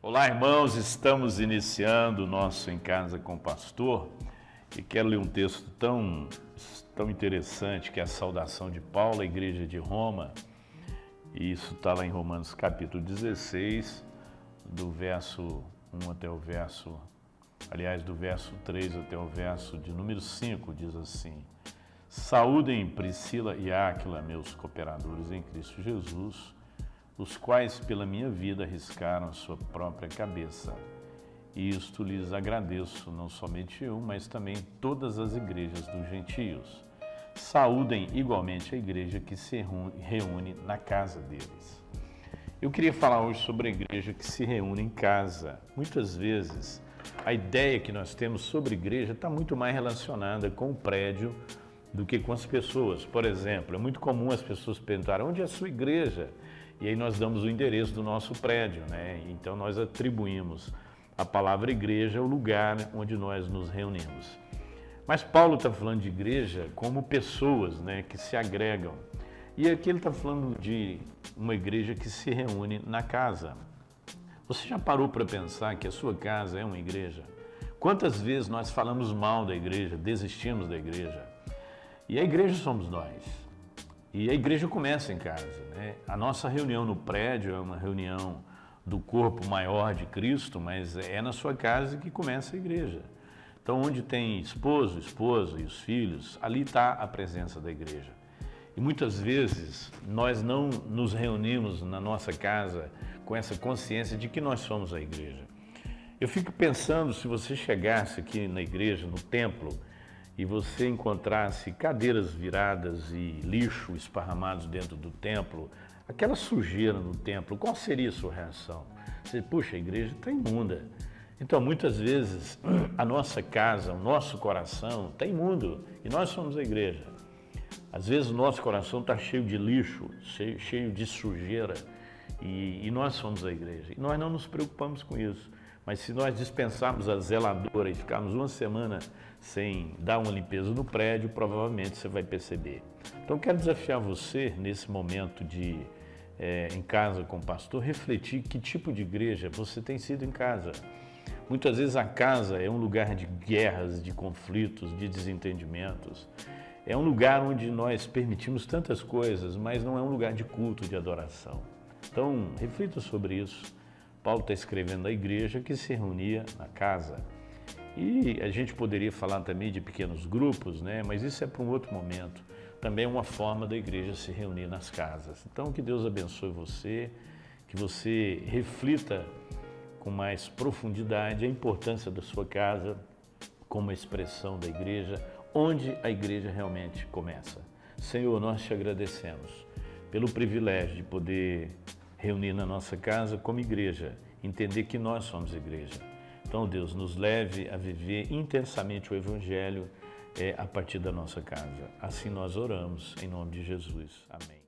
Olá, irmãos, estamos iniciando o nosso Em Casa com o Pastor e quero ler um texto tão interessante que é a saudação de Paulo à igreja de Roma, e isso está lá em Romanos capítulo 16, do verso 1 até o verso, do verso 3 até o verso de número 5, diz assim: Saúdem Priscila e Áquila, meus cooperadores em Cristo Jesus, os quais pela minha vida arriscaram a sua própria cabeça. E isto lhes agradeço, não somente eu, mas também todas as igrejas dos gentios. Saúdem igualmente a igreja que se reúne na casa deles. Eu queria falar hoje sobre a igreja que se reúne em casa. Muitas vezes, a ideia que nós temos sobre igreja está muito mais relacionada com o prédio do que com as pessoas. Por exemplo, é muito comum as pessoas perguntarem: onde é a sua igreja? E aí nós damos o endereço do nosso prédio, né? Então nós atribuímos a palavra igreja ao lugar onde nós nos reunimos. Mas Paulo está falando de igreja como pessoas, né, que se agregam. E aqui ele está falando de uma igreja que se reúne na casa. Você já parou para pensar que a sua casa é uma igreja? Quantas vezes nós falamos mal da igreja, desistimos da igreja? E a igreja somos nós. E a igreja começa em casa, né? A nossa reunião no prédio é uma reunião do corpo maior de Cristo, mas é na sua casa que começa a igreja. Então, onde tem esposo, esposa e os filhos, ali está a presença da igreja. E muitas vezes nós não nos reunimos na nossa casa com essa consciência de que nós somos a igreja. Eu fico pensando, se você chegasse aqui na igreja, no templo, e você encontrasse cadeiras viradas e lixo esparramados dentro do templo, aquela sujeira no templo, qual seria a sua reação? Você, puxa, a igreja está imunda. Então, muitas vezes, a nossa casa, o nosso coração está imundo e nós somos a igreja. Às vezes, o nosso coração está cheio de lixo, cheio de sujeira e nós somos a igreja. E nós não nos preocupamos com isso. Mas se nós dispensarmos a zeladora e ficarmos uma semana sem dar uma limpeza no prédio, provavelmente você vai perceber. Então, quero desafiar você, nesse momento de em casa com o pastor, refletir que tipo de igreja você tem sido em casa. Muitas vezes a casa é um lugar de guerras, de conflitos, de desentendimentos. É um lugar onde nós permitimos tantas coisas, mas não é um lugar de culto, de adoração. Então, reflita sobre isso. Paulo está escrevendo à igreja que se reunia na casa. E a gente poderia falar também de pequenos grupos, né? Mas isso é para um outro momento. Também é uma forma da igreja se reunir nas casas. Então, que Deus abençoe você, que você reflita com mais profundidade a importância da sua casa como expressão da igreja, onde a igreja realmente começa. Senhor, nós te agradecemos pelo privilégio de poder reunir na nossa casa como igreja, entender que nós somos igreja. Então, Deus, nos leve a viver intensamente o Evangelho a partir da nossa casa. Assim nós oramos, em nome de Jesus. Amém.